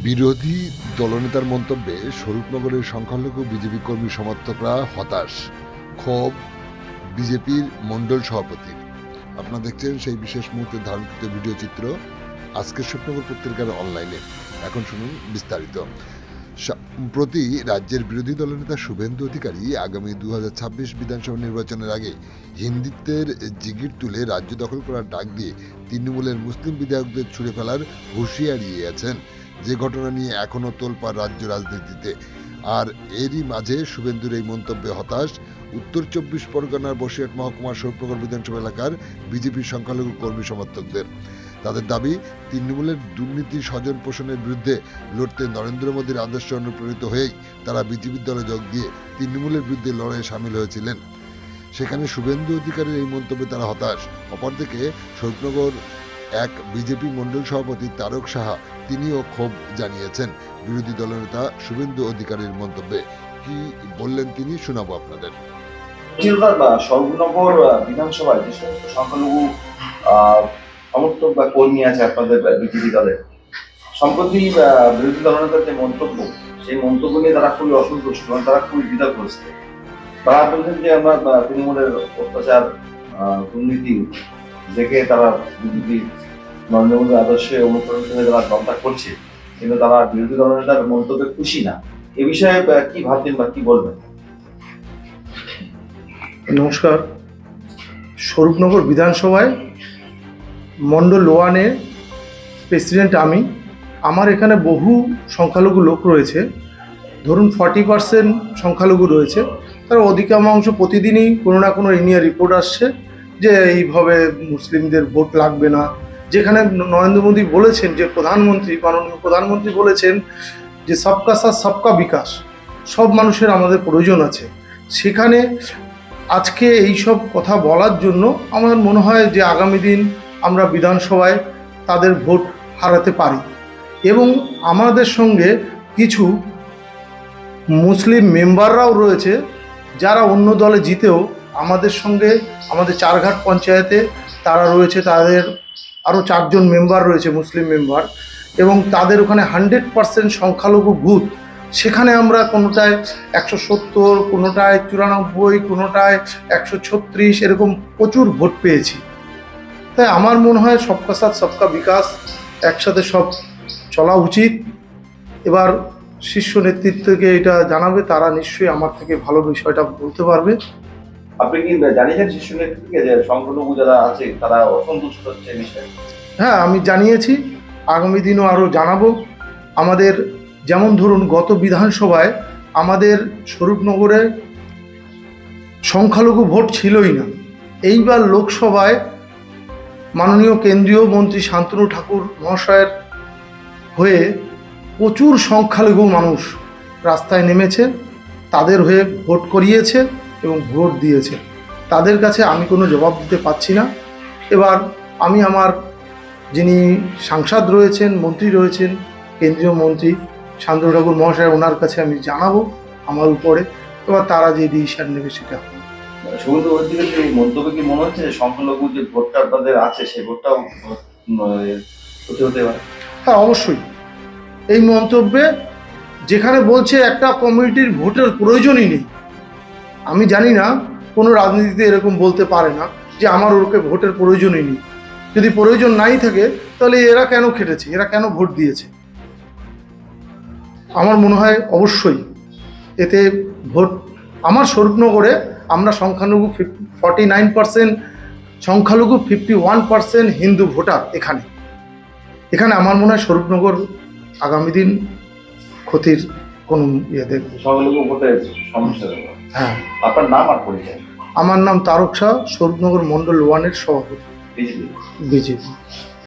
বিরোধী দলনেতার মন্তব্যে স্বরূপনগরের সংখ্যালঘু বিজেপি কর্মী সমর্থকরা হতাশ, ক্ষোভ বিজেপির মণ্ডল সভাপতির। আপনারা দেখছেন সেই বিশেষ মুহূর্তে ধারণকৃত ভিডিও চিত্র আজকের স্বপ্নগর পত্রিকার অনলাইনে। এখন শুনুন বিস্তারিত। সম্প্রতি রাজ্যের বিরোধী দলনেতা শুভেন্দু অধিকারী আগামী 2026 বিধানসভা নির্বাচনের আগে হিন্দুত্বের জিগির তুলে রাজ্য দখল করার ডাক দিয়ে তৃণমূলের মুসলিম বিধায়কদের ছুড়ে ফেলার হুঁশিয়ারি দিয়েছেন, যে ঘটনা নিয়ে এখনও তোলপাড় রাজ্য রাজনীতিতে। আর এরই মাঝে শুভেন্দুর এই মন্তব্যে হতাশ উত্তর 24 পরগনার বসিরহাট মহকুমার স্বরূপনগর বিধানসভা এলাকার বিজেপির সংখ্যালঘু কর্মী সমর্থকদের। তাদের দাবি, তৃণমূলের দুর্নীতি স্বজন পোষণের বিরুদ্ধে লড়তে নরেন্দ্র মোদীর আদর্শ অনুপ্রাণিত হয়েই তারা বিজেপির দলে যোগ দিয়ে তৃণমূলের বিরুদ্ধে লড়াইয়ে সামিল হয়েছিলেন। সেখানে শুভেন্দু অধিকারীর এই মন্তব্যে তারা হতাশ। অপরদিকে স্বরূপনগর এক বিজেপি মণ্ডল সভাপতি তারক সাহা তিনিও ক্ষোভ জানিয়েছেন বিরোধী দলনেতা শুভেন্দু অধিকারীর মন্তব্যে। কি বললেন তিনি শোনাবো আপনাদের। স্বরূপনগর বিধানসভায় যে সমস্ত সংখ্যালঘু সমর্থক বা কর্মী আছে আপনাদের বিজেপি দলের, সম্প্রতি বিরোধী দলনেতার যে মন্তব্য, সেই মন্তব্য নিয়ে তারা খুবই অসন্তুষ্ট এবং তারা খুবই দ্বিধাগ্রস্ত। তারা বলছেন যে আমরা তৃণমূলের অত্যাচার, দুর্নীতি দেখে তারা বিজেপি নরেন্দ্র মোদীর আদর্শে অনুপ্রাণিত হয়ে তারা দলটা করছে, কিন্তু তারা বিরোধী দলনেতার মন্তব্যে খুশি না। এ বিষয়ে কি ভাবছেন বা কি বলবেন? নমস্কার। স্বরূপনগর বিধানসভায় মণ্ডল ওয়ানের প্রেসিডেন্ট আমি। আমার এখানে বহু সংখ্যালঘু লোক রয়েছে, ধরুন 40% সংখ্যালঘু রয়েছে। তার অধিকাংশ প্রতিদিনই কোনো না কোনো নিয়ে রিপোর্ট আসছে যে এইভাবে মুসলিমদের ভোট লাগবে না। যেখানে নরেন্দ্র মোদী বলেছেন, যে মাননীয় প্রধানমন্ত্রী বলেছেন যে সবকা সাথ সবকা বিকাশ, সব মানুষের আমাদের প্রয়োজন আছে। সেখানে আজকে এই সব কথা বলার জন্য আমার মনে হয় যে আগামী দিন আমরা বিধানসভায় তাদের ভোট হারাতে পারি। এবং আমাদের সঙ্গে কিছু মুসলিম মেম্বাররাও রয়েছে যারা অন্য দলে জিতেও আমাদের সঙ্গে, আমাদের চারঘাট পঞ্চায়েতে তারা রয়েছে, তাদের আরও 4 জন মেম্বার রয়েছে মুসলিম মেম্বার, এবং তাদের ওখানে 100% সংখ্যালঘু বুথ। সেখানে আমরা কোনোটায় 170, কোনোটায় 94, কোনোটায় 136, এরকম প্রচুর ভোট পেয়েছি। তাই আমার মনে হয় সবকা সাথ সবকা বিকাশ, একসাথে সব চলা উচিত। এবার শীর্ষ নেতৃত্বকে এটা জানাবে, তারা নিশ্চয়ই আমার থেকে ভালো বিষয়টা বলতে পারবে। আপনি কি জানিয়েছেন শীর্ষ নেতৃত্বকে যে সংখ্যালঘু যারা আছে তারা অসন্তুষ্ট হচ্ছে বিষয়ে? হ্যাঁ, আমি জানিয়েছি, আগামী দিনও আরও জানাবো। আমাদের যেমন ধরুন গত বিধানসভায় আমাদের স্বরূপনগরে সংখ্যালঘু ভোট ছিলই না। এইবার লোকসভায় মাননীয় কেন্দ্রীয় মন্ত্রী শান্তনু ঠাকুর মহাশয়ের হয়ে প্রচুর সংখ্যালঘু মানুষ রাস্তায় নেমেছে, তাদের হয়ে ভোট করিয়েছে এবং ভোট দিয়েছে। তাদের কাছে আমি কোনো জবাব দিতে পারছি না। এবার আমি আমার যিনি সাংসদ রয়েছেন, মন্ত্রী রয়েছেন, কেন্দ্রীয় মন্ত্রী শান্তনু ঠাকুর মহাশয়, ওনার কাছে আমি জানাবো আমার উপরে। এবার তারা যে ডিসিশন নেবে সেটা হবে। শুভেন্দু অধিকারীর এই মন্তব্যে কি মনে হচ্ছে যে সংখ্যালঘু যে ভোটটা আপনাদের আছে সেই ভোটটাও হতে পারে? হ্যাঁ, অবশ্যই। এই মন্তব্যে যেখানে বলছে একটা কমিউনিটির ভোটের প্রয়োজনই নেই, আমি জানি না কোনো রাজনীতিতে এরকম বলতে পারে না যে আমার ওকে ভোটের প্রয়োজনই নেই। যদি প্রয়োজন নাই থাকে তাহলে এরা কেন খেটেছে, এরা কেন ভোট দিয়েছে? আমার মনে হয় অবশ্যই এতে ভোট, আমার স্বরূপনগরে আমরা সংখ্যালঘু 49% সংখ্যালঘু, 51% হিন্দু ভোটার। এখানে আমার মনে হয় স্বরূপনগর আগামী দিন ক্ষতির কোনো ইয়ে দেখবে। সংখ্যালঘু ভোটের সমস্যা। হ্যাঁ। আপনার নাম আর পরিচয়? আমার নাম তারক শাহ, স্বরূপনগর মণ্ডল ওয়ানের সভাপতি, বিজেপি। বিজেপি।